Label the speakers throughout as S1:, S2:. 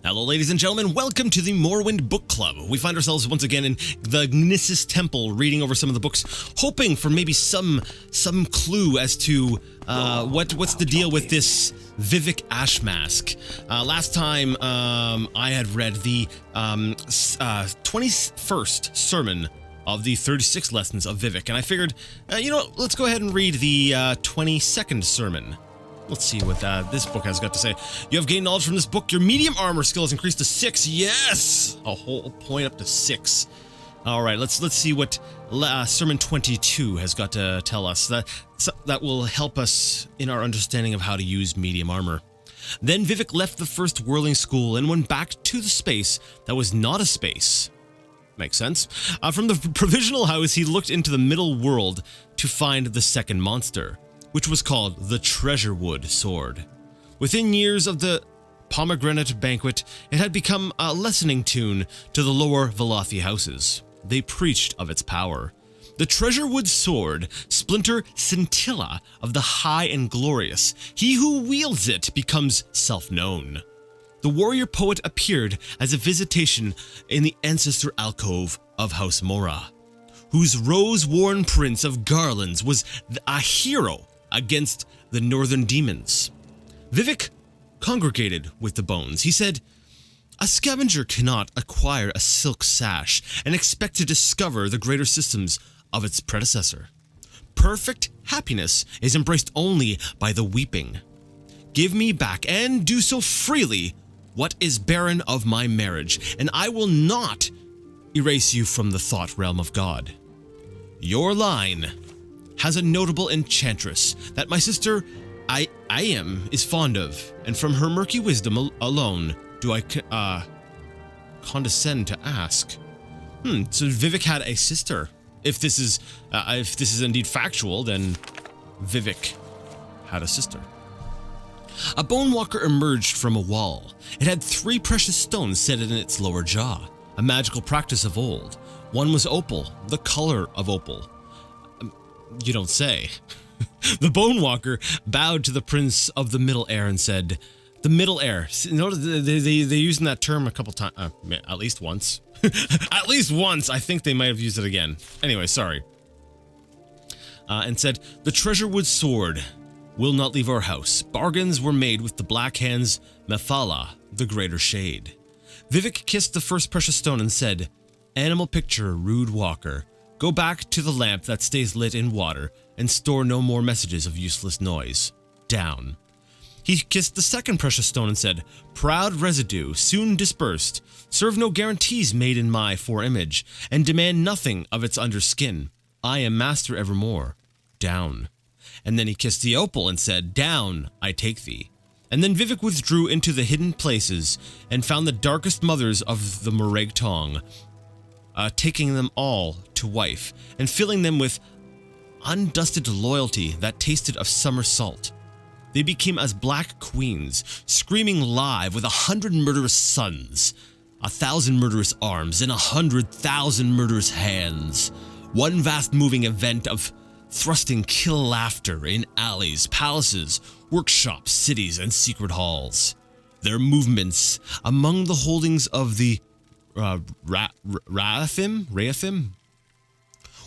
S1: Hello ladies and gentlemen, welcome to the Morrowind Book Club. We find ourselves once again in the Gnissis Temple reading over some of the books, hoping for maybe some clue as to what's the deal with this Vivec Ash Mask. Last time I had read the 21st sermon of the 36 lessons of Vivec, and I figured, let's go ahead and read the 22nd sermon. Let's see what this book has got to say. You have gained knowledge from this book. Your medium armor skill has increased to 6. Yes! A whole point up to 6. All right, let's see what Sermon 22 has got to tell us. That will help us in our understanding of how to use medium armor. Then Vivec left the first whirling school and went back to the space that was not a space. Makes sense. From the provisional house, he looked into the middle world to find the second monster, which was called the Treasurewood Sword. Within years of the pomegranate banquet, it had become a lessening tune to the lower Velothi houses. They preached of its power. The Treasurewood Sword, Splinter Scintilla of the High and Glorious, he who wields it becomes self-known. The warrior poet appeared as a visitation in the ancestor alcove of House Mora, whose rose-worn prince of garlands was a hero against the northern demons. Vivec congregated with the bones. He said, "A scavenger cannot acquire a silk sash and expect to discover the greater systems of its predecessor. Perfect happiness is embraced only by the weeping. Give me back, and do so freely, what is barren of my marriage, and I will not erase you from the thought realm of God. Your line has a notable enchantress that my sister I am is fond of, and from her murky wisdom alone do I condescend to ask." So Vivec had a sister. If this is indeed factual, then Vivec had a sister. A bone walker emerged from a wall. It had 3 precious stones set in its lower jaw, a magical practice of old. One was opal, the color of opal. You don't say. The Bone Walker bowed to the Prince of the Middle Air and said, "The Middle Air." Notice they're using that term a couple times, at least once. At least once. I think they might have used it again. Anyway, sorry. And said, "The Treasurewood Sword will not leave our house. Bargains were made with the Black Hands, Methala, the Greater Shade." Vivec kissed the first precious stone and said, "Animal picture, rude walker. Go back to the lamp that stays lit in water and store no more messages of useless noise. Down." He kissed the second precious stone and said, "Proud residue, soon dispersed. Serve no guarantees made in my foreimage, and demand nothing of its under skin. I am master evermore. Down." And then he kissed the opal and said, "Down, I take thee." And then Vivec withdrew into the hidden places and found the darkest mothers of the Morag Tong, taking them all to wife, and filling them with undusted loyalty that tasted of summer salt. They became as black queens, screaming live with 100 murderous sons, 1,000 murderous arms, and 100,000 murderous hands. One vast moving event of thrusting kill laughter in alleys, palaces, workshops, cities, and secret halls. Their movements among the holdings of the Rathim,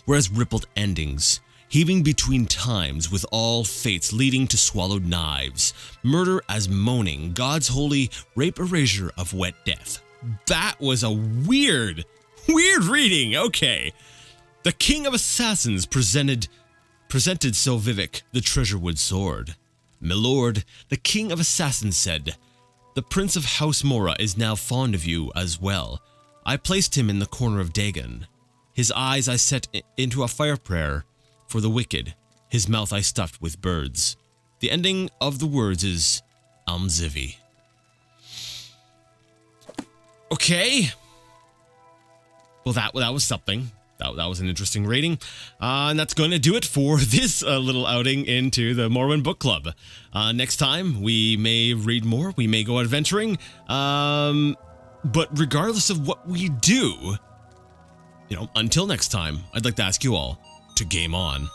S1: whereas rippled endings, heaving between times with all fates leading to swallowed knives, murder as moaning, God's holy rape erasure of wet death. That was a weird reading. Okay. The King of Assassins presented so Vivec the Treasurewood Sword. "Milord, the King of Assassins said, the Prince of House Mora is now fond of you as well. I placed him in the corner of Dagon. His eyes I set into a fire prayer for the wicked. His mouth I stuffed with birds. The ending of the words is Almzivi." Okay. Well, that was something. That was an interesting rating. And that's going to do it for this little outing into the Morrowind Book Club. Next time, we may read more. We may go adventuring. But regardless of what we do, until next time, I'd like to ask you all to game on.